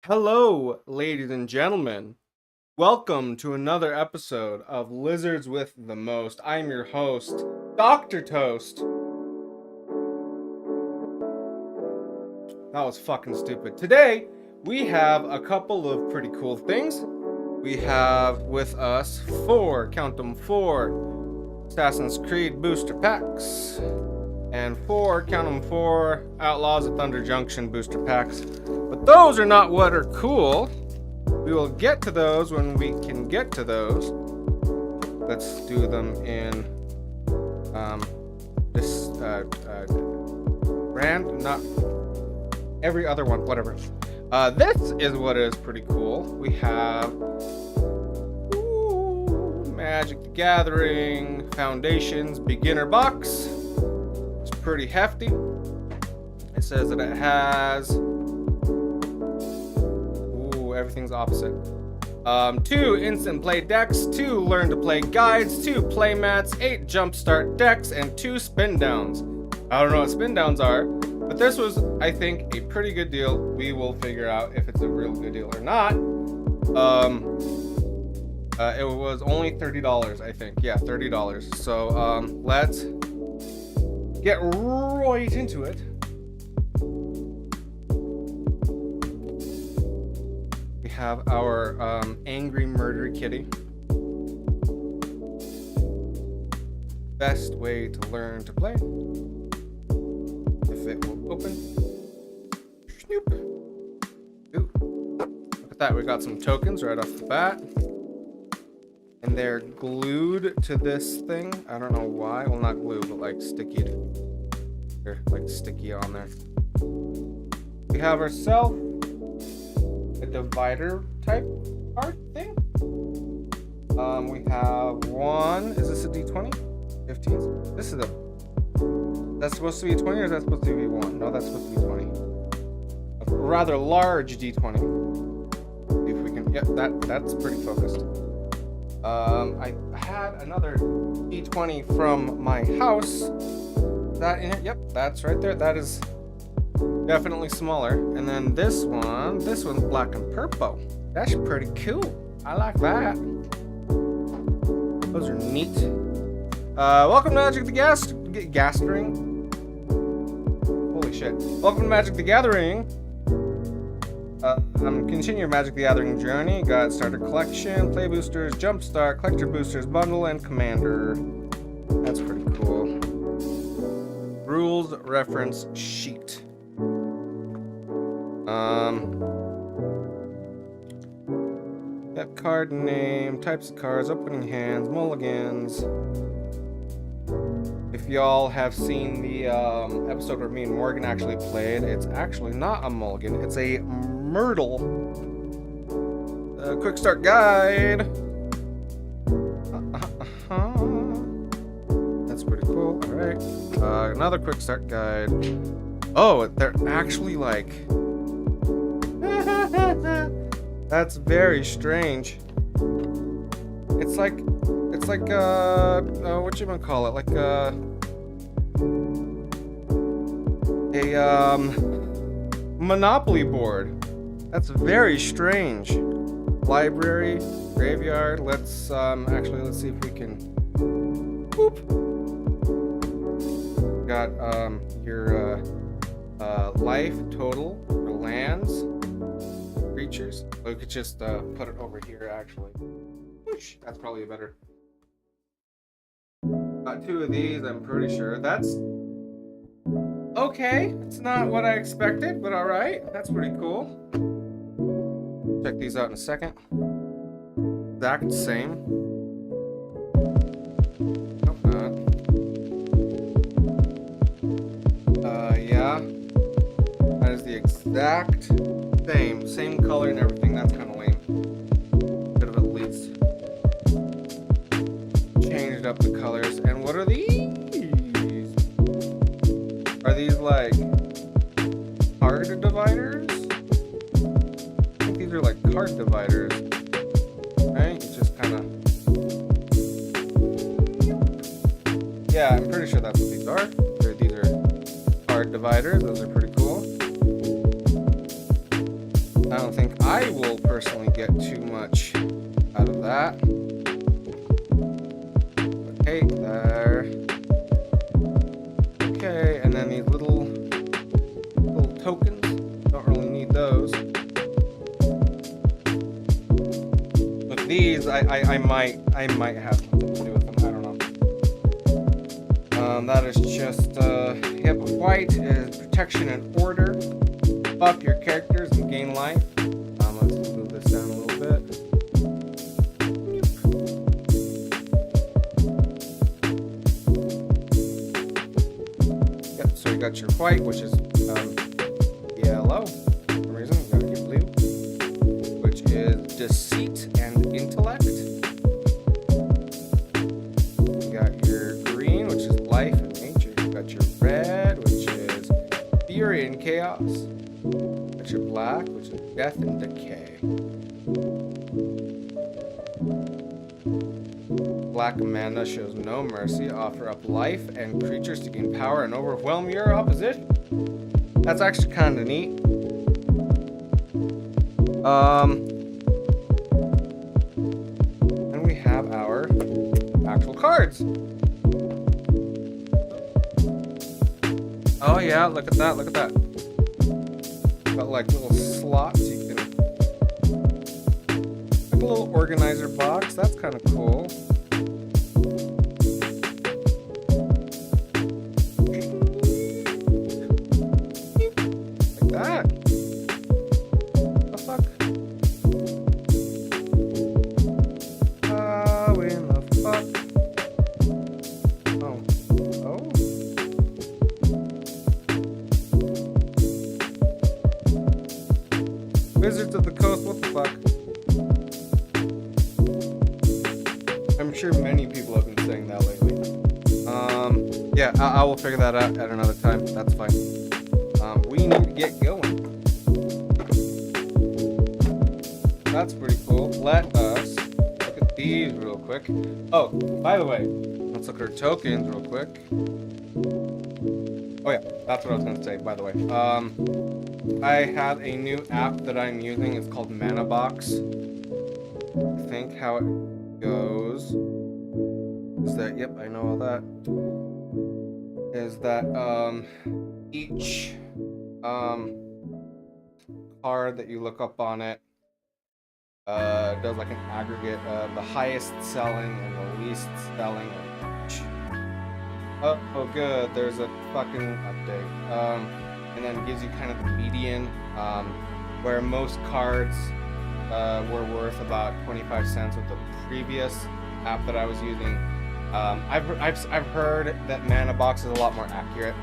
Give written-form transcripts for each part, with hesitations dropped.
Hello, ladies and gentlemen. Welcome to another episode of Lizards with the Most. I'm your host, Dr. Toast. That was fucking stupid. Today, we have a couple of pretty cool things. We have with us count them, four Assassin's Creed booster packs. And count them, four Outlaws of Thunder Junction booster packs. But those are not what are cool. We will get to those when we can get to those. Let's do them in this brand, not every other one, whatever. This is what is pretty cool. We have Magic the Gathering Foundations Beginner Box. It's pretty hefty. It says that it has everything's opposite. 2 instant play decks, 2 learn to play guides, 2 play mats, 8 jumpstart decks, and 2 spin downs. I don't know what spin downs are, but this was, I think, a pretty good deal. We will figure out if it's a real good deal or not. It was only $30, I think. Yeah, $30. So let's get right into it. Have our angry murder kitty. Best way to learn to play. If it will open. Snoop. Ooh. Look at that, we got some tokens right off the bat. And they're glued to this thing. I don't know why. Well, not glue, but like sticky. They're like sticky on there. We have ourselves a divider type card thing. We have one. Is this a D20? 15. This is a. That's supposed to be a 20, or is that supposed to be 1? No, that's supposed to be 20. A rather large D20. See if we can. Yep, that's pretty focused. I had another D20 from my house. Is that in it? Yep, that's right there. That is definitely smaller. And then this one's black and purple. That's pretty cool. I like that. Those are neat. Welcome to Magic the Gathering. Holy shit. Welcome to Magic the Gathering. Continue your Magic the Gathering journey. Got starter collection, play boosters, jumpstart, collector boosters, bundle, and commander. That's pretty cool. Rules reference sheet. That card name, types of cards, opening hands, mulligans. If y'all have seen the episode where me and Morgan actually played, it's actually not a mulligan, it's a Myrtle. Quick start guide. That's pretty cool. Alright. Another quick start guide. Oh, they're actually like... That's very strange. It's like what you gonna call it? Like a Monopoly board. That's very strange. Library, graveyard. Let's see if we can. Boop. Got your life total for lands. Creatures. We could just put it over here actually. Whoosh, that's probably better. Got 2 of these, I'm pretty sure. That's okay. It's not what I expected, but alright. That's pretty cool. Check these out in a second. Exact same. Nope, yeah. That is the exact same color and everything. That's kind of lame. Could have at least changed up the colors. And what are these? Are these like card dividers? I think these are like card dividers. Right? It's just kind of. Yeah, I'm pretty sure that's what these are. These are card dividers. Those are pretty cool. I don't think I will personally get too much out of that. Okay, there. Okay, and then these little tokens. Don't really need those. With these, I might have something to do with them. I don't know. That is just yep. White is protection and order. Up your characters and gain life. Let's move this down a little bit. Yep, so you got your white, which is yellow. For some reason, you got your blue, which is deceit and intellect. You got your green, which is life and nature. You got your red, which is fury and chaos. Your black, which is death and decay. Black mana shows no mercy. Offer up life and creatures to gain power and overwhelm your opposition. That's actually kind of neat. And we have our actual cards. Oh yeah, look at that, look at that. Got like little slots you can, like a little organizer box. That's kind of cool. Like that. What the fuck? How in the fuck? Oh. Oh. Wizards of the Coast, what the fuck? I'm sure many people have been saying that lately. Yeah, I will figure that out at another time. That's fine. We need to get going. That's pretty cool. Let us look at these real quick. Oh, by the way, let's look at our tokens real quick. Oh yeah, that's what I was going to say, by the way. I have a new app that I'm using. It's called Mana Box. I think how it goes is that, yep, I know all that. Is that each card that you look up on it does like an aggregate of the highest selling and the least selling of each. Oh good, there's a fucking update. And then it gives you kind of the median, where most cards were worth about 25 cents with the previous app that I was using. I've heard that Mana Box is a lot more accurate,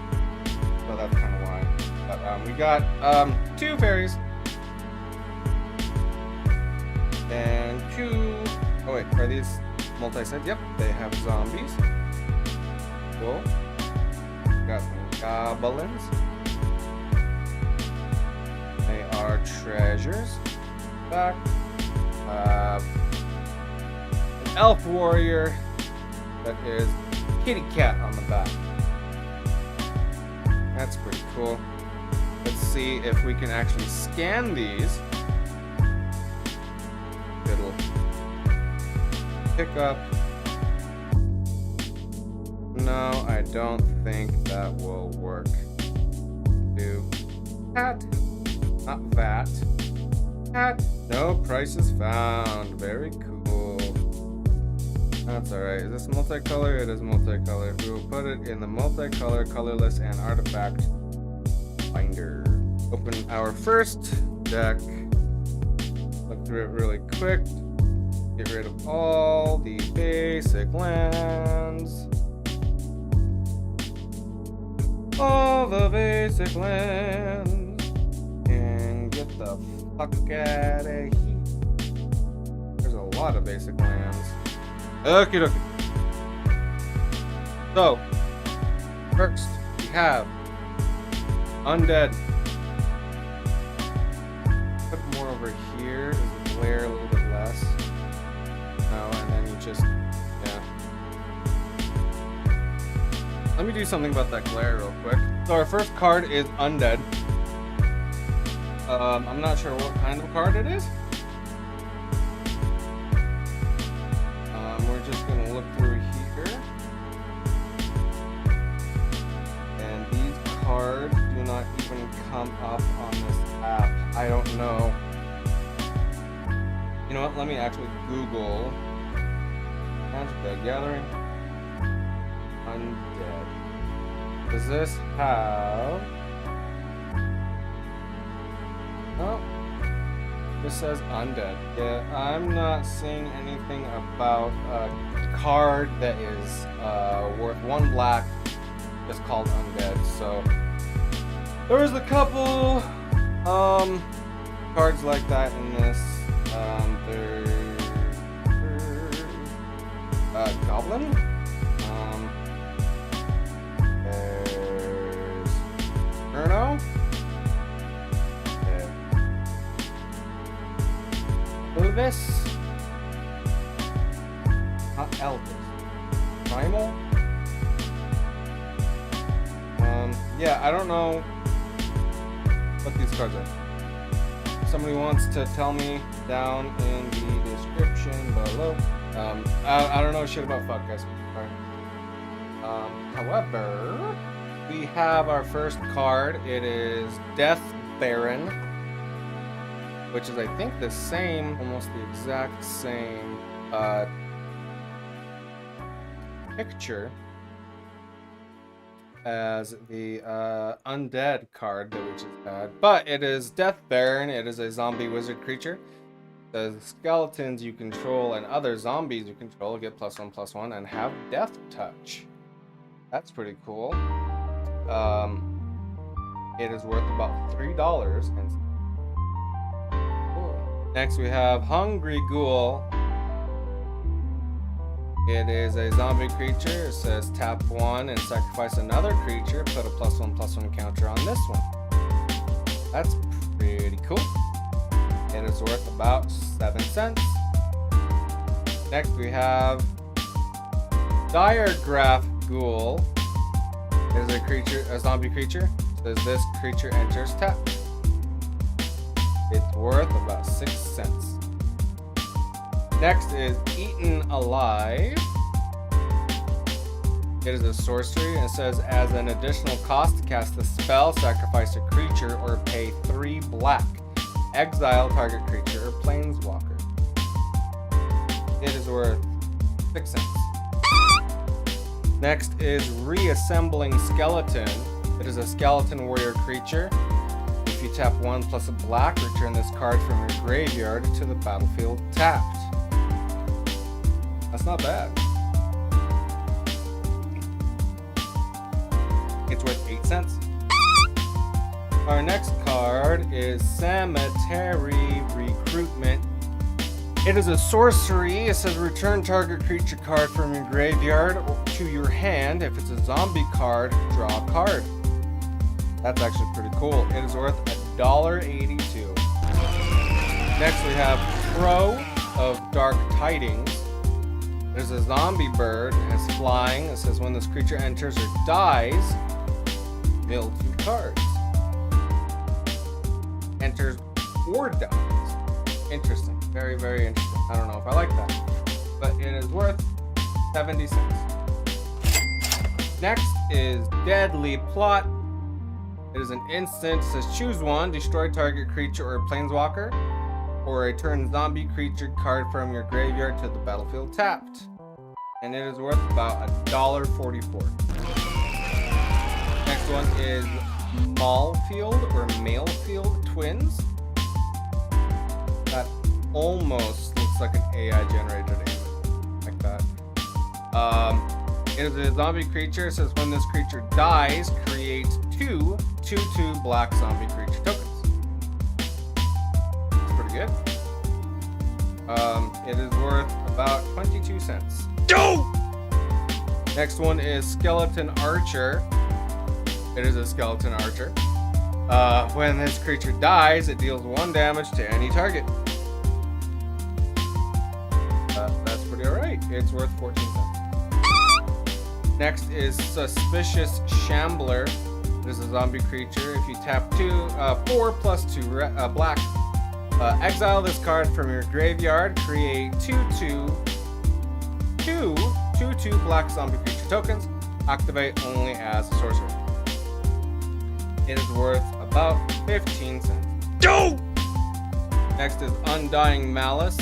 so that's kind of why. But we got 2 fairies and 2. Oh wait, are these multi-set? Yep, they have zombies. Cool. Got some goblins. They are treasures. Back. An elf warrior that is kitty cat on the back. That's pretty cool. Let's see if we can actually scan these. It'll pick up. No, I don't think that will work. Do cat. Not that. Cat. No prices found. Very cool. That's alright. Is this multicolor? It is multicolor. We will put it in the multicolor, colorless, and artifact finder. Open our first deck. Look through it really quick. Get rid of all the basic lands. All the basic lands. And get the fuck out of here. There's a lot of basic lands. Okie dokie. So, first we have Undead. Put more over here. Is the glare a little bit less? No, and then you just, yeah. Let me do something about that glare real quick. So our first card is Undead. I'm not sure what kind of card it is. We're just gonna look through here. And these cards do not even come up on this app. I don't know. You know what? Let me actually Google Magic the Gathering Undead. Does this have... Oh, this says Undead. Yeah, I'm not seeing anything about a card that is worth 1 black just called Undead. So there was a couple cards like that in this. There's Goblin. There's Erno. Elvis. Not Elvis. Primal. Yeah, I don't know what these cards are. Somebody wants to tell me down in the description below. I don't know shit about fuck guys. However, we have our first card. It is Death Baron, which is, I think, the same, almost the exact same picture as the Undead card that we just had. But it is Death Baron. It is a zombie wizard creature. The skeletons you control and other zombies you control get +1/+1 and have death touch. That's pretty cool. It is worth about $3. And cool. Next we have Hungry Ghoul. It is a zombie creature. It says tap 1 and sacrifice another creature. Put a +1/+1 counter on this one. That's pretty cool. It is worth about 7 cents. Next we have Diregraph Ghoul. It is a creature, a zombie creature. It says this creature enters tap. It's worth about 6 cents. Next is Eaten Alive. It is a sorcery, and it says as an additional cost to cast the spell, sacrifice a creature or pay 3 black. Exile target creature or planeswalker. It is worth 6 cents. Next is Reassembling Skeleton. It is a skeleton warrior creature. If you tap 1 plus a black, return this card from your graveyard to the battlefield tapped. That's not bad. It's worth 8 cents. Our next card is Cemetery Recruitment. It is a sorcery. It says return target creature card from your graveyard to your hand. If it's a zombie card, draw a card. That's actually pretty cool. It is worth $1.82. Next we have Crow of Dark Tidings. There's a zombie bird. It has flying. It says when this creature enters or dies, mill 2 cards. Enters or dies. Interesting. Very, very interesting. I don't know if I like that. But it is worth 70 cents. Next is Deadly Plot. It is an instant. It says choose one. Destroy target creature or planeswalker. Or return zombie creature card from your graveyard to the battlefield tapped. And it is worth about $1.44. Next one is Malefield or Malefield Twins. That almost looks like an AI generated image, like that. It is a zombie creature. It says when this creature dies, create 2 2/2 black zombie creature tokens. It's pretty good. It is worth about 22 cents. Next one is Skeleton Archer. It is a skeleton archer. When this creature dies, it deals 1 damage to any target. That's pretty alright. It's worth 14 cents. Next is Suspicious Shambler. It This is a zombie creature. If you tap 4 plus 2 black, exile this card from your graveyard. Create 2/2 black zombie creature tokens. Activate only as a sorcerer. It is worth about 15 cents. No! Next is Undying Malice.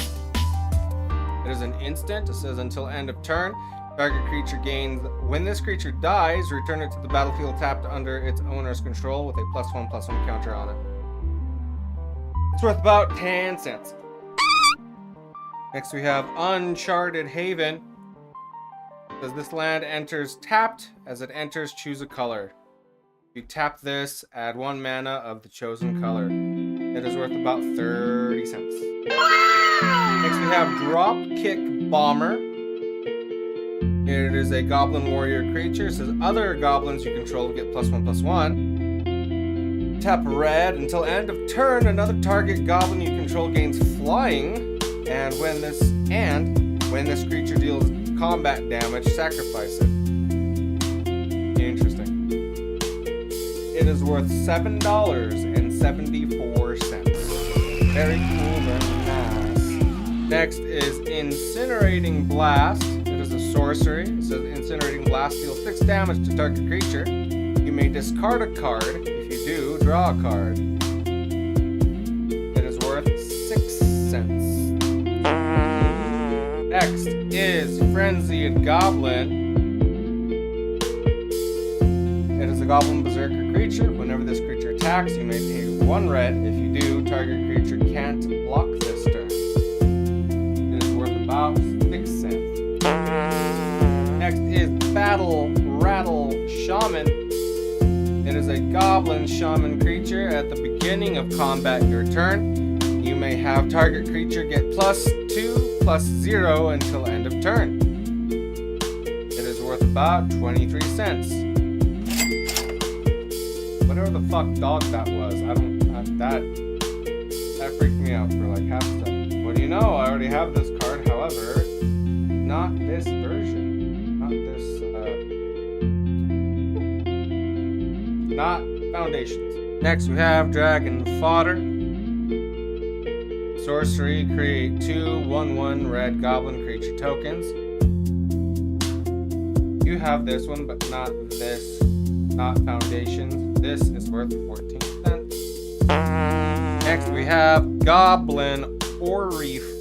It is an instant. It says until end of turn. Target creature gains. When this creature dies, return it to the battlefield tapped under its owner's control with a +1/+1 counter on it. It's worth about 10 cents. Next we have Uncharted Haven. It says this land enters tapped. As it enters, choose a color. If you tap this, add 1 mana of the chosen color. It is worth about 30 cents. Next we have Dropkick Bomber. It is a Goblin Warrior creature. It says other goblins you control get +1/+1. Tap red. Until end of turn, another target goblin you control gains flying. And when this creature deals combat damage, sacrifice it. Interesting. It is worth $7.74. Very cool, very nice. Next is Incinerating Blast. It is a sorcery. It says Incinerating Blast deals 6 damage to target creature. You may discard a card. If you do, draw a card. It is worth 6 cents. Next is Frenzied Goblin. It is a Goblin Berserker creature. Whenever this creature attacks, you may pay 1 red. If you do, target creature can't block this turn. It is worth about 6 cents. Next is Battle Rattle Shaman. It is a Goblin Shaman creature. At the beginning of combat your turn, you may have target creature get +2/+0 until end of turn. It is worth about 23 cents. Whatever the fuck dog that was, that freaked me out for like half a second. What do you know? I already have this card, however, not this version. Not Foundations. Next we have Dragon Fodder. Sorcery, create 2 1/1 red goblin creature tokens. You have this one, but not this. Not Foundations. This is worth 14 cents. Next we have Goblin Oriflame.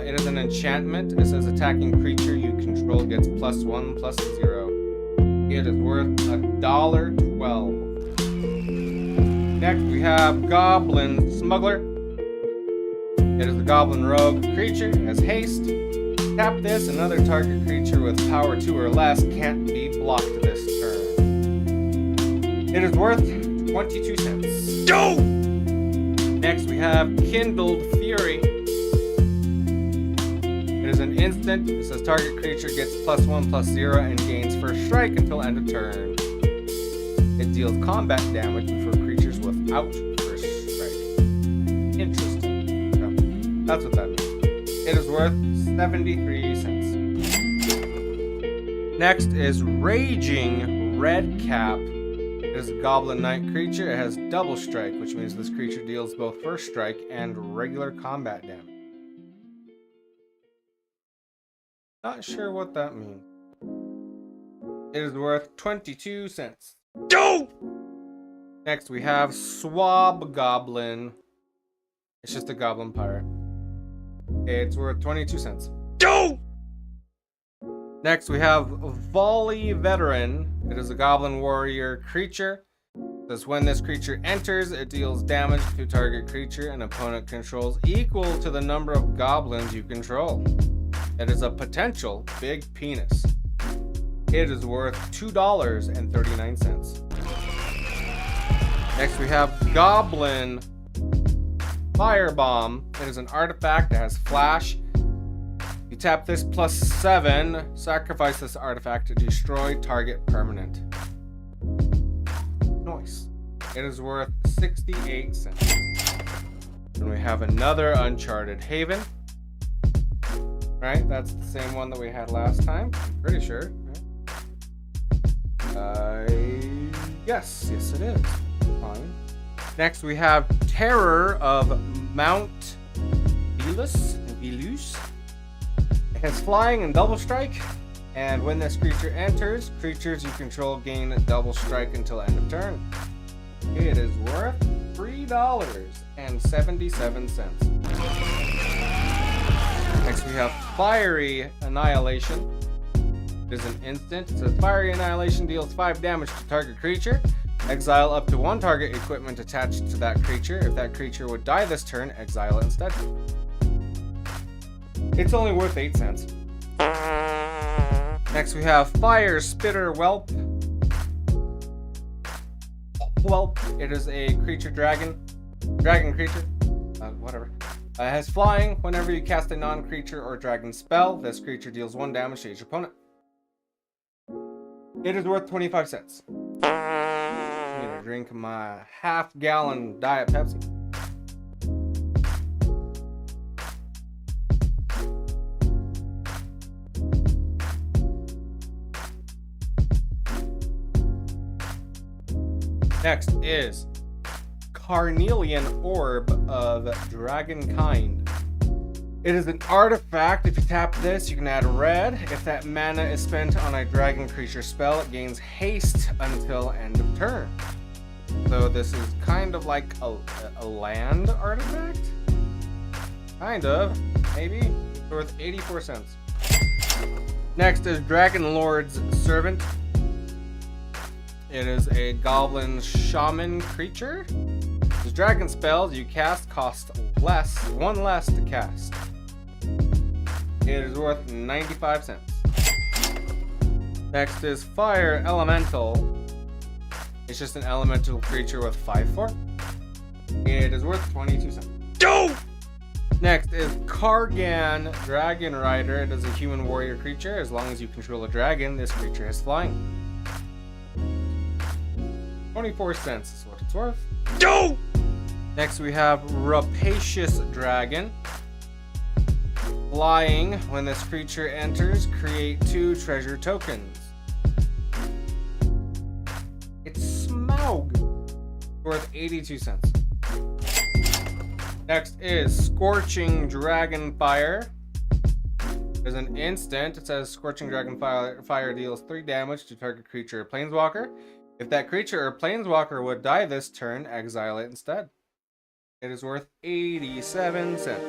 It is an enchantment. It says attacking creature you control gets +1/+0. It is worth $1.12. Next we have Goblin Smuggler. It is a Goblin Rogue creature. It has haste. Tap this. Another target creature with power 2 or less can't be blocked this turn. It is worth 22 cents. No! Next we have Kindled Fury. It is an instant. It says target creature gets +1/+0 and gains first strike until end of turn. It deals combat damage for creatures without first strike. Interesting. So, that's what that means. It is worth 73 cents. Next is Raging Redcap. It is a Goblin Knight creature. It has double strike, which means this creature deals both first strike and regular combat damage. Not sure what that means. It is worth 22 cents. No! Next we have Swab Goblin. It's just a Goblin Pirate. It's worth 22 cents. No! Next we have Volley Veteran. It is a Goblin Warrior creature. It says when this creature enters, it deals damage to target creature and opponent controls equal to the number of goblins you control. It is a potential big penis. It is worth $2.39. Next we have Goblin Firebomb. It is an artifact that has flash. You tap this +7, sacrifice this artifact to destroy target permanent. Nice. It is worth 68 cents. Then we have another Uncharted Haven. Right? That's the same one that we had last time. I'm pretty sure. Yes, it is. Fine. Next, we have Terror of Mount Velus. It has flying and double strike, and when this creature enters, creatures you control gain double strike until end of turn. It is worth $3.77. Next, we have Fiery Annihilation. It is an instant. It says Fiery Annihilation deals 5 damage to target creature. Exile up to 1 target equipment attached to that creature. If that creature would die this turn, exile it instead. It's only worth 8 cents. Next we have Fire Spitter Whelp. It is a creature dragon creature. Whatever. It has flying. Whenever you cast a non-creature or dragon spell, this creature deals 1 damage to each opponent. It is worth 25 cents. I'm gonna drink my half-gallon Diet Pepsi. Next is Carnelian Orb of Dragonkind. It is an artifact. If you tap this, you can add red. If that mana is spent on a dragon creature spell, it gains haste until end of turn. So this is kind of like a land artifact? Kind of. Maybe. It's worth 84 cents. Next is Dragon Lord's Servant. It is a goblin shaman creature. His dragon spells you cast cost one less to cast. It is worth 95 cents. Next is Fire Elemental. It's just an elemental creature with 5/4. It is worth 22 cents. Go! Next is Kargan Dragon Rider. It is a human warrior creature. As long as you control a dragon, this creature has flying. 24 cents is what it's worth. Go! Next we have Rapacious Dragon. Flying. When this creature enters, create 2 treasure tokens. It's Smaug. Worth 82 cents. Next is Scorching Dragonfire. There's an instant. It says Scorching Dragonfire deals 3 damage to target creature or planeswalker. If that creature or planeswalker would die this turn, exile it instead. It is worth 87 cents.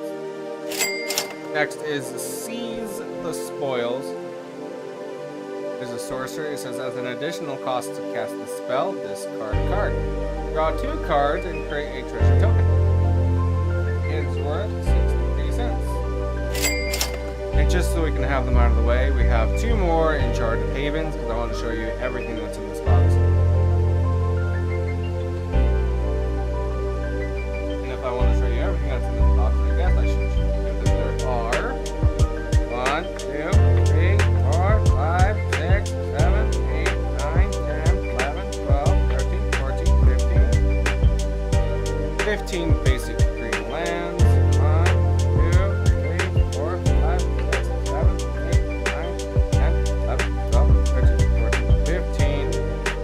Next is Seize the Spoils. There's a sorcerer. It says as an additional cost to cast the spell, discard a card. Draw 2 cards and create a treasure token. It is worth 63 cents. And just so we can have them out of the way, we have 2 more Enchanted Havens because I want to show you everything that's in this box. And if I want to show you everything that's in this box, I guess I should show you that there are 1, 2, 3, 4, 5, 6, 7, 8, 9, 10, 11, 12, 13, 14, 15 basic green lands. 1, 2, 3, 4, 5, 6, 7, 8, 9, 10, 11, 12, 13, 14, 15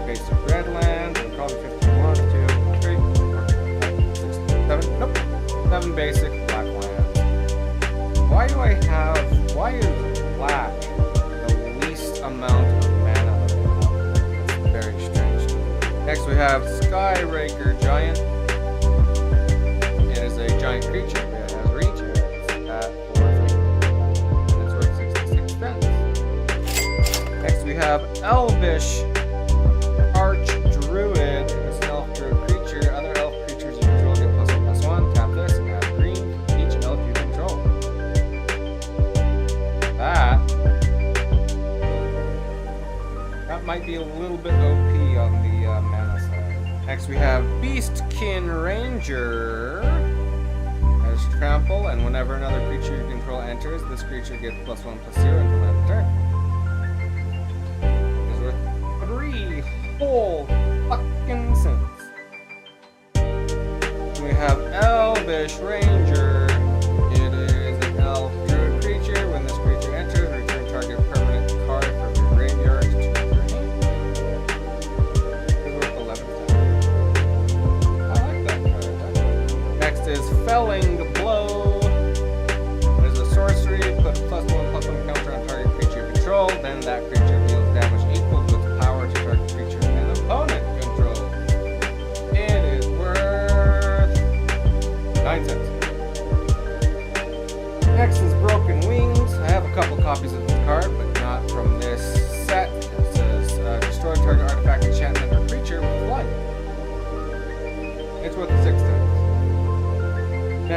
basic red lands. And probably 15. 1, 2, 3, 4, 5, 6, 7. Nope. 7 basic black lands. Why is black the least amount of mana that they have? It's very strange. Next we have Skyraker Giant. It is a giant creature. It has reach. It's at 4/3. And it's worth 66 cents. Next we have Elvish Archdruid. It's an elf druid creature. Other elf creatures you control get +1/+1. Tap this and add green to each elf you control. That might be a little bit OP on the mana side. Next we have Beastkin Ranger. Has trample, and whenever another creature you control enters, this creature gets +1/+0 until end of turn. It's worth 3 whole fucking cents. We have Elvish Ranger. It is an elf druid creature. When this creature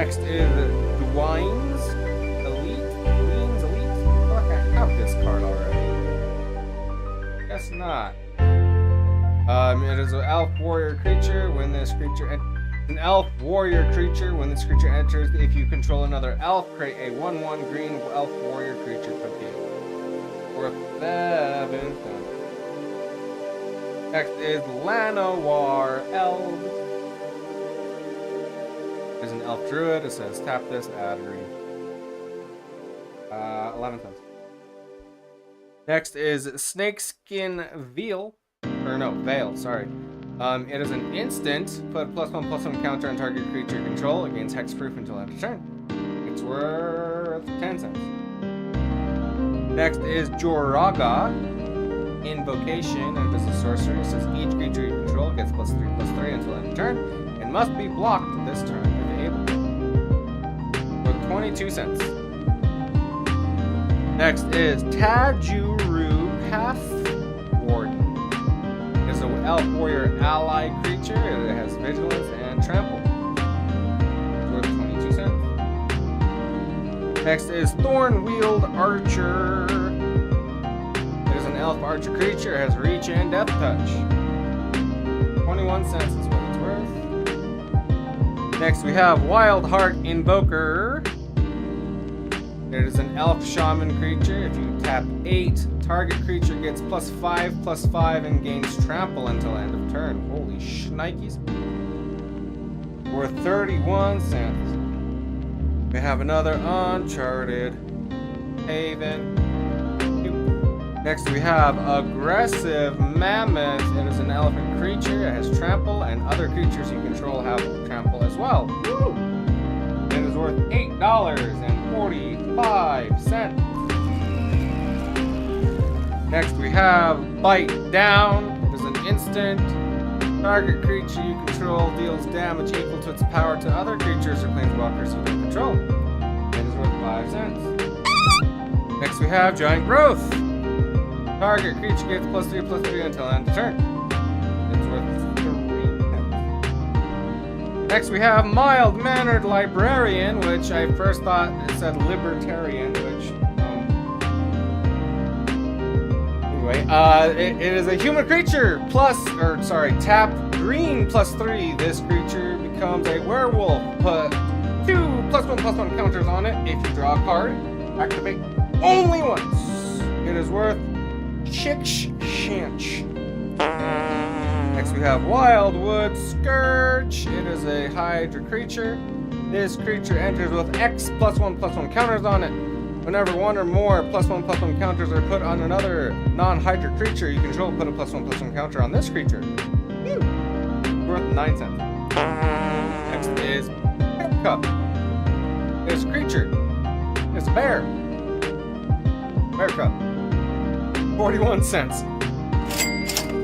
Next is Dwayne's Elite. Dwayne's Elite? I feel like I have this card already. Guess not. It is an elf warrior creature. When this creature an elf warrior creature. When this creature enters, if you control another elf, create a 1/1 green elf warrior creature from the game. Worth 7 cents. Next is Llanowar Elves. There's an elf druid. It says tap this, add green. 11 cents. Next is Snakeskin Veil. Or no, Veil, sorry. It is an instant. Put +1/+1 counter on target creature control against hexproof until end of turn. It's worth 10 cents. Next is Joraga Invocation, and it is a sorcery. It says each creature you control gets +3/+3 until end of turn and must be blocked this turn if able. Worth 22 cents. Next is Tajuru Pathwarden. It's an elf warrior ally creature. It has vigilance and trample. It's worth 22 cents. Next is Thornwield Archer. It is an elf archer creature. It has reach and death touch. 21 cents is what it's worth. Next we have Wildheart Invoker. It is an elf shaman creature. If you tap 8, target creature gets +5/+5 and gains trample until end of turn. Holy shnikes. Worth 31 cents. We have another Uncharted Haven. Next we have Aggressive Mammoth. It is an elephant creature. It has trample, and other creatures you control have trample as well. Woo! It is worth $8.45. Next we have Bite Down. It is an instant. Target creature you control deals damage equal to its power to other creatures or planeswalkers you don't control. It is worth 5 cents. Next we have Giant Growth. Target creature gets +3/+3 until end of turn. It's worth 3 cents. Next we have Mild Mannered Librarian, which I first thought it said Libertarian, which it is a human creature. Tap green +3. This creature becomes a werewolf. Put 2 +1/+1 counters on it. If you draw a card, activate only once. It is worth 6 cents. Next we have Wildwood Scourge. It is a Hydra creature. This creature enters with X +1/+1 counters on it. Whenever one or more +1/+1 counters are put on another non-Hydra creature you control, put a +1/+1 counter on this creature. Woo! Worth 9 cents. Next is Bear Cup. This creature is a bear. Bear Cup. 41 cents.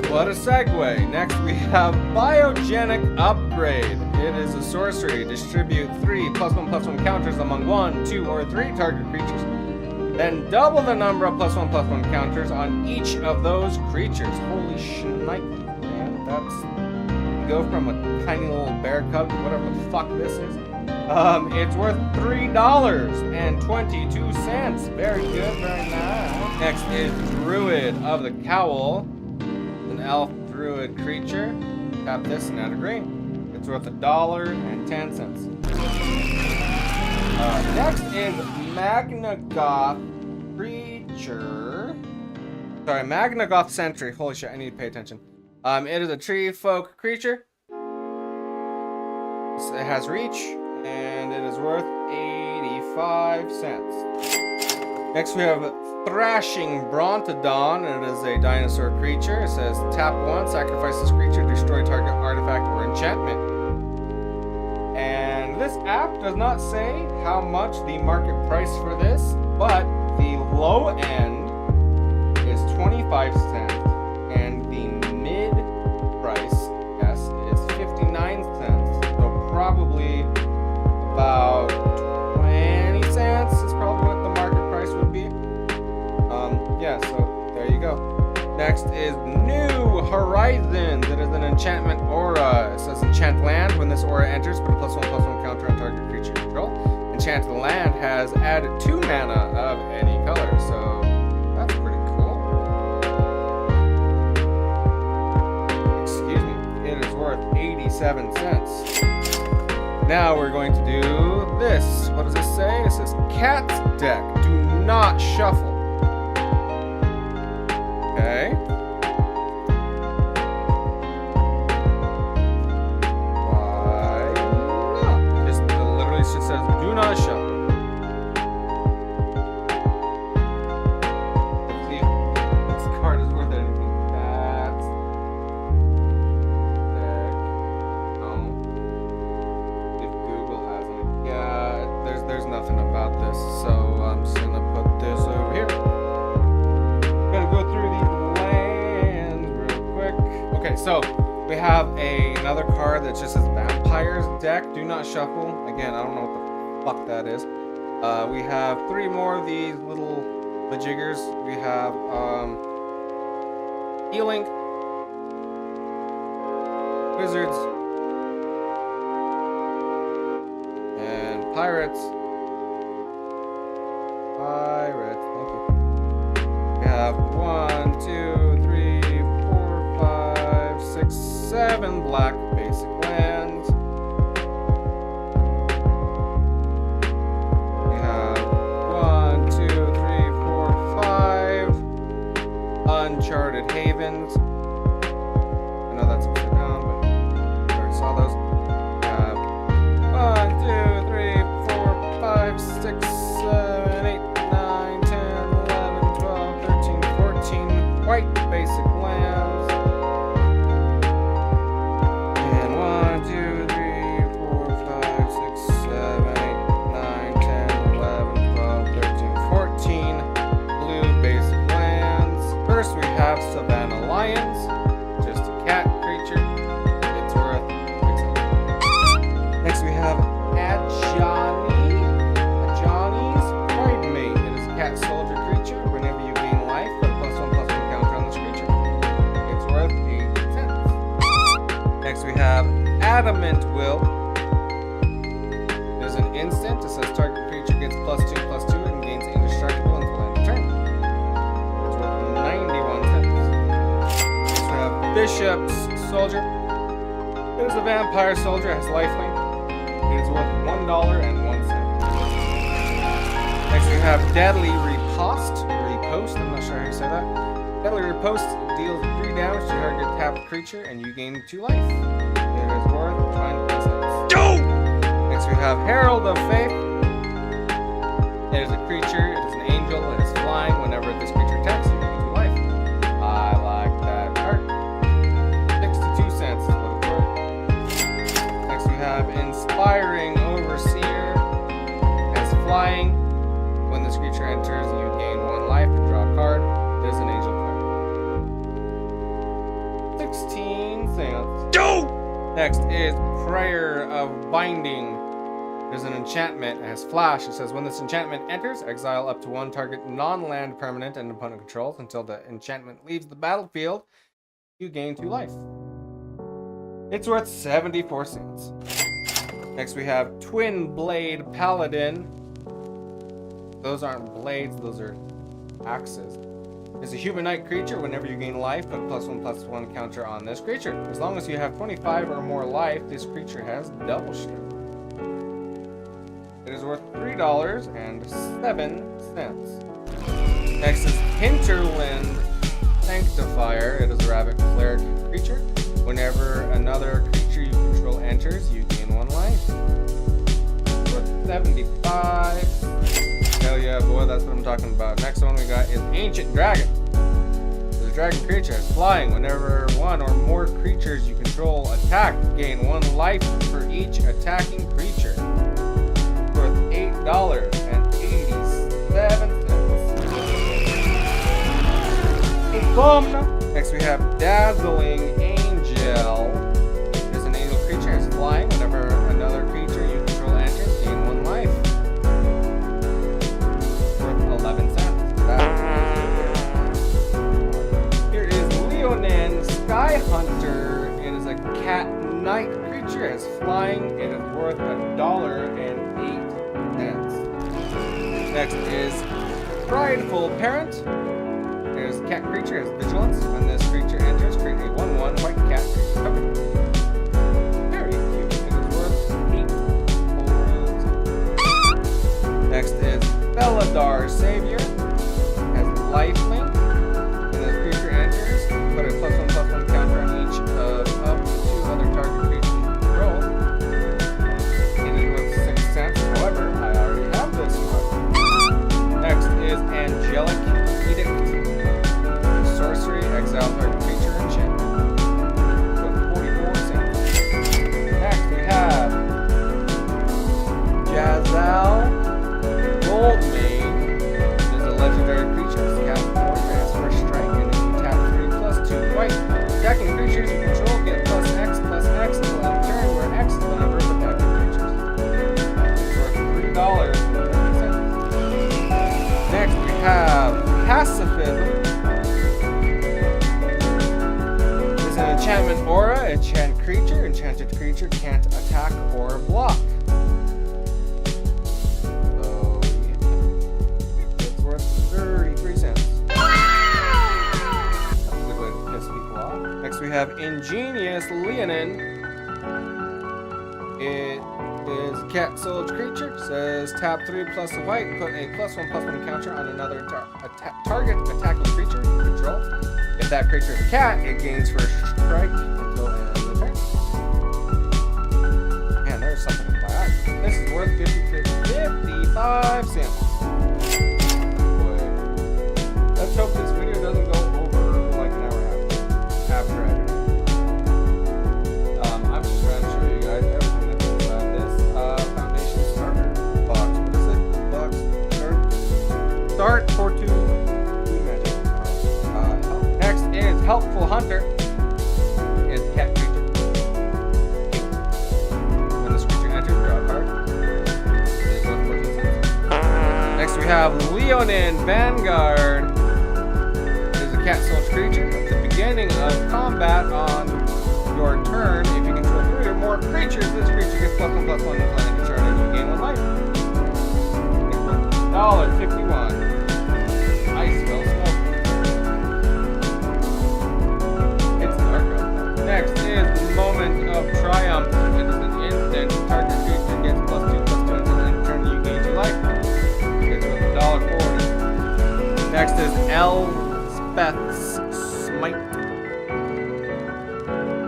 What a segue. Next we have Biogenic Upgrade. It is a sorcery. Distribute 3 +1/+1 counters among 1, 2, or 3 target creatures. Then double the number of +1/+1 counters on each of those creatures. Holy shnikes, man. That's... You go from a tiny little bear cub to whatever the fuck this is. It's worth $3.22. Very good, very nice. Next is Druid of the Cowl. An elf druid creature. Tap this and add a green. It's worth $1.10. Next is Magnagoth creature. Sorry, Magnagoth Sentry. Holy shit, I need to pay attention. It is a tree folk creature. It has reach, and it is worth 85 cents. Next we have Thrashing Brontodon. It is a dinosaur creature. It says tap 1, sacrifice this creature, destroy target artifact or enchantment. And this app does not say how much the market price for this, but the low end is 25 cents, and the mid price, yes, is 59 cents. So probably about 20 cents is probably what the market price would be. Yeah, so there you go. Next is New Horizons. It is an enchantment aura. It says enchant land. When this aura enters, put a +1/+1 counter on target creature control. enchanted land has added 2 mana of any color, so that's pretty cool. Excuse me, it is worth 87 cents. Now we're going to do this. What does this say? It says Cat's Deck. Do not shuffle. Okay. Why not? Just literally just says do not shuffle. Let's see if this card is worth anything. Cat's Deck. No. If Google has it. Yeah, there's nothing about this, so I'm just gonna put this over here. Gonna go through these lands real quick. Okay, so we have another card that just says Vampire's Deck. Do not shuffle. Again, I don't know what the fuck that is. We have 3 more of these little majiggers. We have Healing, Wizards, and Pirates. Pirates, thank you. We have 1, 2, 3, 4, 5, 6, 7 black basic lands. We have 1, 2, 3, 4, 5 Uncharted Havens. I know that's upside down, but I already saw those. We have 1, 2, 3, 4, 5, 6, 7, 8, 9, 10, 11, 12, 13, 14 white basic lands. And 1, 2, 3, 4, 5, 6, 7, 8, 9, 10, 11, 12, 13, 14 blue basic lands. First we have Savannah Lions, just a cat creature. It's worth 6 cents. Next we have Ajani's Bridemate. It is a cat soldier creature. Whenever you gain life, put a +1/+1 counter on this creature. It's worth 8 cents. Next we have Adamant Will. There's an instant. It says target creature gets +2/+2 and gains indestructible until end of turn. It's worth 91 cents. Next we have Bishop's Soldier. It is a vampire soldier. It has lifelink. It is worth $1.01. Next we have Deadly Riposte. I'm not sure how you say that. Deadly Riposte deals 3 damage to target tapped creature and you gain 2 life. It is worth 20 cents. Next we have Herald of Faith. It is a creature. It is an angel. It is flying. Whenever this creature attacks you, gain 2 life. I like that card. 62 cents is what it's worth. Next we have Inspiring Overseer. As flying. When this creature enters, you gain 1 life and draw a card. It is an angel card. 16 cents. Next is Prayer of Binding. There's an enchantment. It has flash. It says when this enchantment enters, exile up to 1 target non-land permanent and opponent controls until the enchantment leaves the battlefield. You gain 2 life. It's worth 74 cents. Next we have Twin Blade Paladin. Those aren't blades, those are axes. It's a humanoid creature. Whenever you gain life, put +1/+1 counter on this creature. As long as you have 25 or more life, this creature has double strength. It is worth $3.07. Next is Hinterland Sanctifier. It is a rabbit cleric creature. Whenever another creature you control enters, you gain 1 life. It's worth 75. Hell yeah, boy, that's what I'm talking about. Next one we got is Ancient Dragon. The dragon creature is flying. Whenever 1 or more creatures you control attack, gain 1 life for each attacking creature. Worth $8.87. Next we have Dazzling Angel. It is an angel creature. It's flying. Whenever another creature you control enters, gain 1 life. Worth 11 cents. Here is Leonin Sky Hunter. It is a cat knight creature. It's flying. It is worth $1.08. Next is Prideful Parent. There's a cat creature, has vigilance. When this creature enters, create a 1/1 white cat token. Very cute. It is worth 8 gold. Next is Beladar Savior. Has lifelink. When this creature enters, put a +1/+1 counter on each of up to 2 other target creatures you control. It is worth 6 cents. However, I already have this one. Next is Angelic Edict. Sorcery, exile target creature, enchant. With 44 cents. Next we have Jazal Goldmane. It is a legendary creature. It's cast 4, grants first strike, and if you tap 3/2 white. Attacking creatures you control get +X until end of turn, where X is the number of attacking creatures. It's worth $3.50. Next we have Pacifism. Enchantment Aura, enchant creature. Enchanted creature can't attack or block. So, yeah. It's worth 33 cents. That's a good way to piss people off. Next we have Ingenious Leonin. It is a cat soul creature. Says tap 3 plus a white, put a +1/+1 counter on another target attacking creature you control. If that creature is a cat, it gains first strike until end of the turn. Man, there's something in my eye. This is worth 55 cents. Boy. Let's hope this video doesn't go over like an hour and a half after editing. I'm just trying to show you guys everything that's inside this Foundation Starter box. What is it? Box start for 2. Next is Helpful Hunter. Is cat creature. When this creature enters, draw a card. It is worth 14 cents. Next we have Leonin Vanguard. It is a cat soul creature. At the beginning of combat on your turn, if you control 3 or more creatures, this creature gets +1/+1 until end of turn and you gain 1 life. It's worth $1.51. I smell smoke. Next is Moment of Triumph. It is an instant. Target creature gets +2/+2 until end of turn. You gain 2 life. It's worth $1.40. Next is Elspeth's Smite.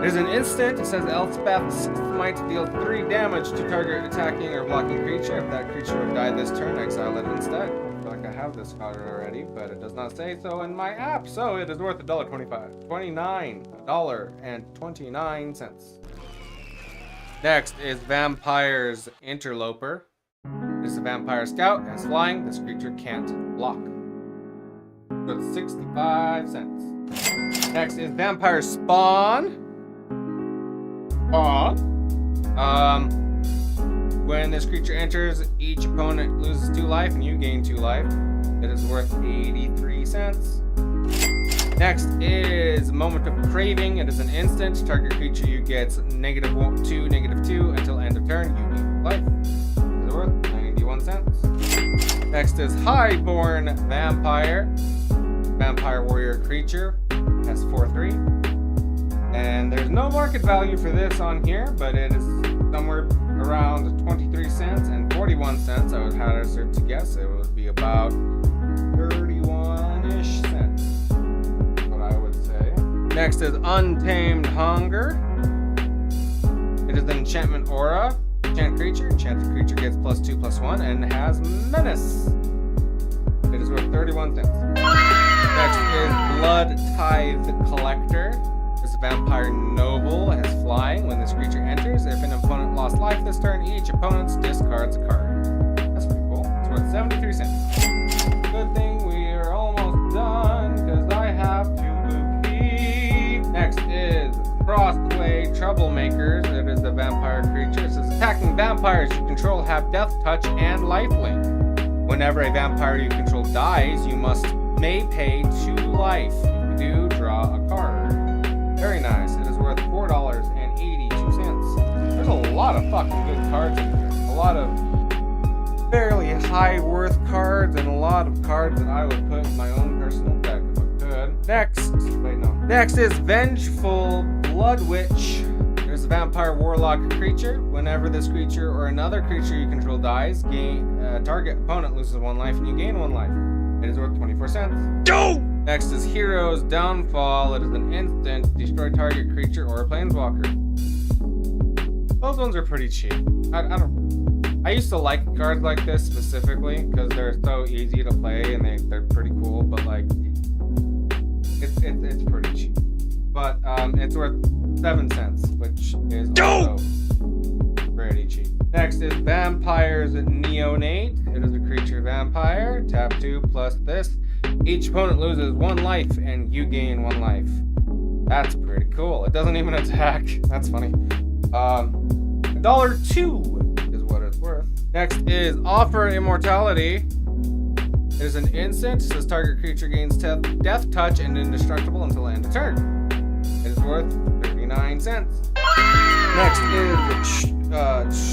It is an instant. It says Elspeth's Smite deals 3 damage to target attacking or blocking creature. If that creature would die this turn, exile it instead. I feel like I have this card already, but it does not say so in my app, so it is worth $29.29. Next is Vampire's Interloper. This is a Vampire Scout, and it's flying. This creature can't block. Worth 65 cents. Next is Vampire Spawn. When this creature enters, each opponent loses 2 life and you gain 2 life. It is worth 83 cents. Next is Moment of Craving. It is an instant. Target creature you gets -2/-2 until end of turn. You gain life. It is worth 91 cents. Next is Highborn Vampire. Vampire Warrior creature. Has 4/3. And there's no market value for this on here, but it is somewhere around 23 cents and 41 cents. I would hazard to guess it would be about 31-ish cents. What I would say. Next is Untamed Hunger. It is an enchantment aura. Enchant creature. Enchanted creature gets +2/+1 and has menace. It is worth 31 cents. Next is Blood Tithe Collector. This is a vampire noble. It has flying. When this creature enters, if an opponent lost life this turn, each opponent discards a card. That's pretty cool. It's worth 73 cents. Good thing we are almost done, because I have to pee. Next is Crossplay Troublemakers. It is a vampire creature. It says attacking vampires you control have death touch and lifelink. Whenever a vampire you control dies, you may pay 2 life. If you do, draw a card. Very nice. It is worth $4.82. There's a lot of fucking good cards in here. A lot of fairly high worth cards and a lot of cards that I would put in my own personal deck if I could. Next is Vengeful Blood Witch. There's a vampire warlock creature. Whenever this creature or another creature you control dies, target opponent loses 1 life and you gain 1 life. It is worth 24 cents. No! Next is Hero's Downfall. It is an instant. Destroy target creature or a planeswalker. Those ones are pretty cheap. I used to like cards like this specifically because they're so easy to play and they're pretty cool, but like it's pretty cheap. But it's worth 7 cents, which is also pretty cheap. Next is Vampire's Neonate. It is a creature vampire. Tap 2 plus this. Each opponent loses 1 life and you gain 1 life. That's pretty cool. It doesn't even attack. That's funny. $1.02 is what it's worth. Next is Offer Immortality. It is an instant. It says target creature gains death touch and indestructible until end of turn. It is worth 39 cents. Next is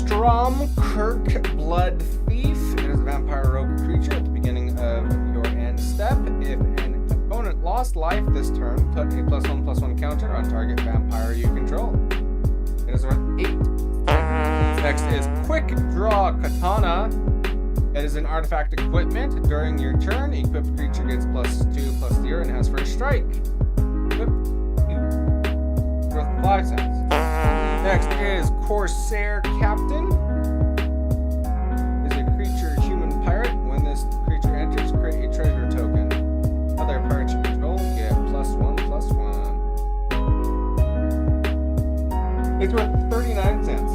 Stromkirk Blood Thief. It is a vampire rogue creature at the beginning of your end step. If an opponent lost life this turn, put a +1/+1 counter on target vampire you control. It is worth 8. Next is Quick Draw Katana. It is an artifact equipment. During your turn, equipped creature gets +2/+0 and has first strike. Equipped, worth 5 cents. Next is Corsair Captain. Is a creature human pirate. When this creature enters, create a treasure token. Other pirates you control get +1/+1. It's worth 39 cents.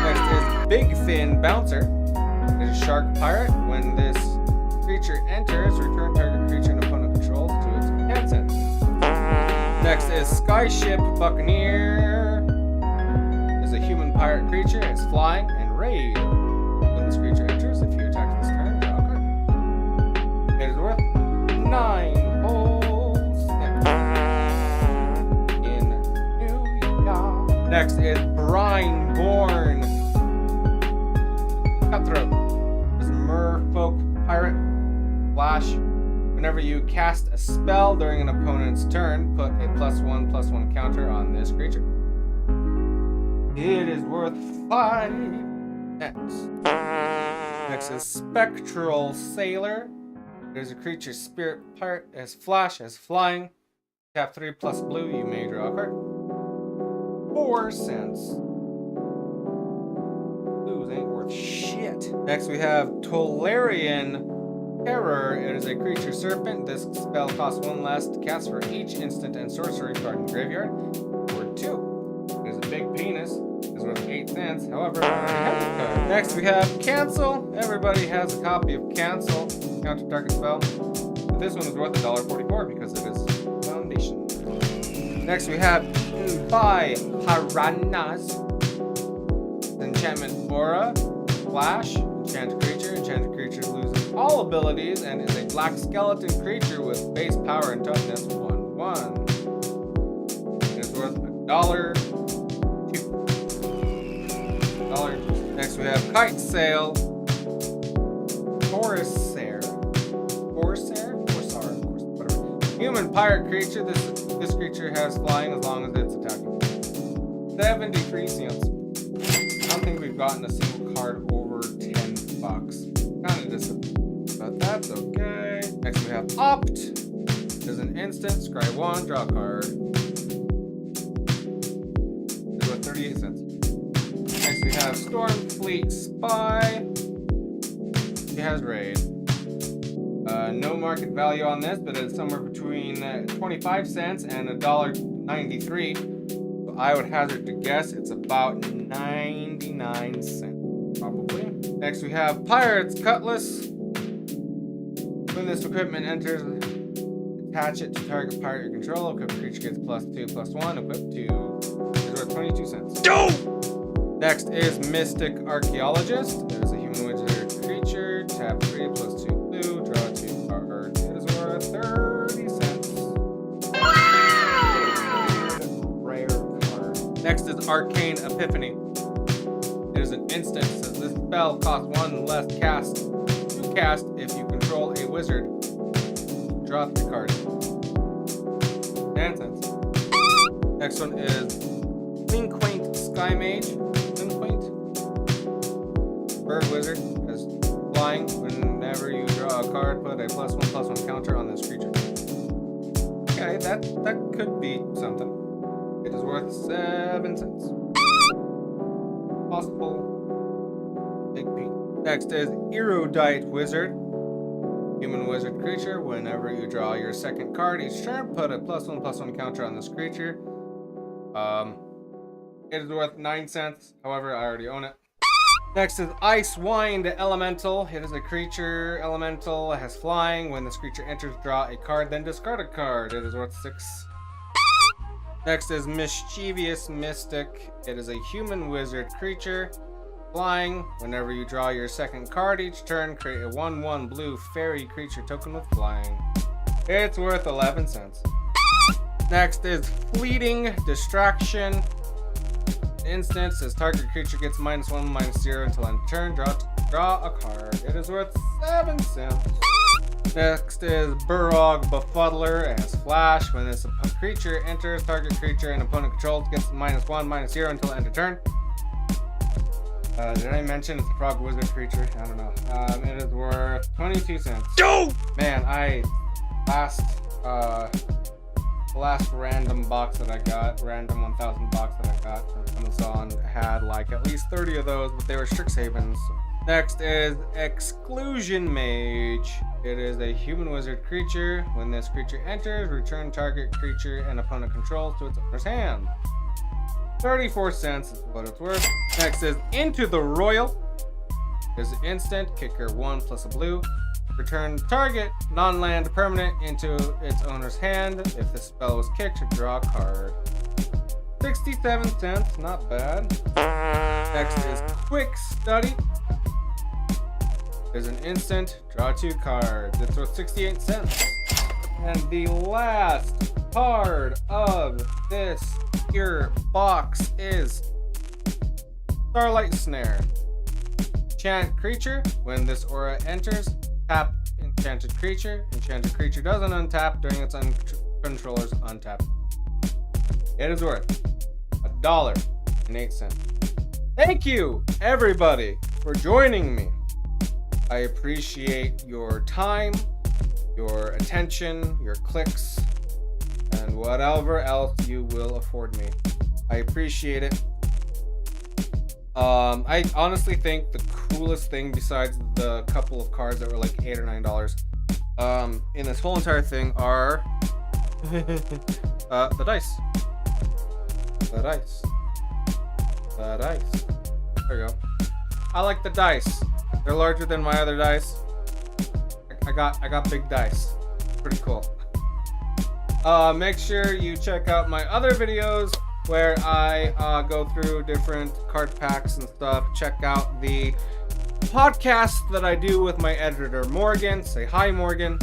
Next is Big Fin Bouncer. It is a shark pirate. When this creature enters, return target creature and opponent controls to its hand center. Next is Skyship Buccaneer. Is a human pirate creature. It's flying and raid. When this creature enters, if you attack this turn, draw a card. It is worth 9 holes in New York. Next is Brineborn Cutthroat. Is a merfolk pirate. Flash. Whenever you cast a spell during an opponent's turn, put a +1/+1 counter on this creature. It is worth 5 cents. Next is Spectral Sailor. It is a creature spirit pirate. It has flash, has flying. Tap 3 plus blue, you may draw a card. 4 cents. Blues ain't worth shit. Next we have Tolarian Terror. It is a creature serpent. This spell costs 1 less to cast for each instant and sorcery card in the graveyard. Worth 2. It is a big penis. It is worth 8 cents. However, next we have Cancel. Everybody has a copy of Cancel. Counter target spell. But this one is worth $1.44 because it is Foundation. Next we have Buy Piranhas. Enchantment Aura. Flash. Enchanted creature. Enchanted creature loses all abilities and is a black skeleton creature with base power and toughness 1/1. It is worth $1.02. Next we have Kite Sail. Corsair, whatever. Human pirate creature. This creature has flying as long as it's attacking. 73 cents. I don't think we've gotten a single card over $10. Kind of disappointed, but that's okay. Next we have Opt. There's an instant. Scry 1, draw a card. It's worth 38 cents. Next we have Stormfleet Spy. She has raid. No market value on this, but it's somewhere between 25 cents and $1.93. So I would hazard to guess it's about 99 cents, probably. Next we have Pirate's Cutlass. When this equipment enters, attach it to target pirate you control. Equipped creature gets +2/+1. Equipped to is worth 22 cents. No! Next is Mystic Archaeologist. It is a human wizard creature. Tap 3 plus 2 blue. Draw 2 cards. It is worth 30 cents. Rare card. Next is Arcane Epiphany. It is an instant. It says this spell costs 1 less to cast if you control a wizard. Draw 3 cards. 10 cents. Next one is Clean Quaint Sky Mage. Clean Quaint. Bird Wizard has flying. Whenever you draw a card, put a +1/+1 counter on this creature. Okay, that could be something. It is worth 7 cents. Possible. Big P. Next is Erudite Wizard. Human wizard creature. Whenever you draw your second card each turn, put a +1/+1 counter on this creature. It is worth 9 cents. However, I already own it. Next is Icewind Elemental. It is a creature elemental. It has flying. When this creature enters, draw a card, then discard a card. It is worth 6. Next is Mischievous Mystic. It is a human wizard creature. Flying. Whenever you draw your second card each turn, create a 1/1 blue fairy creature token with flying. It's worth 11 cents. Next is Fleeting Distraction. Instant says target creature gets -1/-0 until end of turn. Draw a card. It is worth 7 cents. Next is Burrog Befuddler. It has flash. When this creature enters, target creature and opponent controls gets -1/-0 until end of turn. Did I mention it's a frog wizard creature? I don't know. It is worth 22 cents. Yo! Man, last random box that I got, random 1000 box that I got from Amazon, had like at least 30 of those, but they were Strixhavens. Next is Exclusion Mage. It is a human wizard creature. When this creature enters, return target creature and opponent controls to its owner's hand. 34 cents is what it's worth. Next is Into the Royal. There's an instant, kicker 1 plus a blue. Return target non-land permanent into its owner's hand. If the spell was kicked, draw a card. 67 cents, not bad. Next is Quick Study. There's an instant, draw 2 cards. It's worth 68 cents. And the last card of this here box is Starlight Snare. Enchant creature. When this aura enters, tap enchanted creature. Enchanted creature doesn't untap during its controller's untap. It is worth $1.08. Thank you, everybody, for joining me. I appreciate your time, your attention, your clicks, and whatever else you will afford me. I appreciate it. I honestly think the coolest thing, besides the couple of cards that were like $8 or $9, in this whole entire thing are the dice. The dice. The dice. There we go. I like the dice. They're larger than my other dice. I got big dice. Pretty cool. Make sure you check out my other videos where I go through different card packs and stuff. Check out the podcast that I do with my editor Morgan. Say hi, Morgan.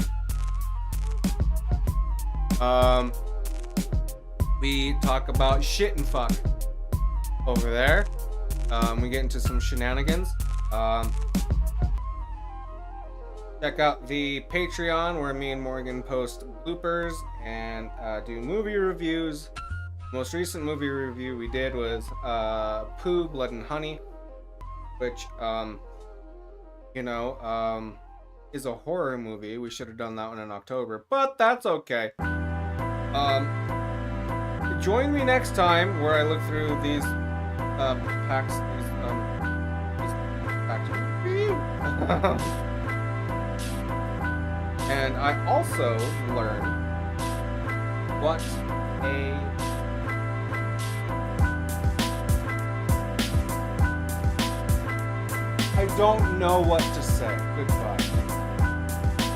We talk about shit and fuck over there. We get into some shenanigans. Check out the Patreon where me and Morgan post bloopers and do movie reviews. Most recent movie review we did was Pooh, Blood and Honey, which is a horror movie. We should have done that one in October, but that's okay. Join me next time where I look through these packs. These packs. And I also learned what I don't know what to say. Goodbye.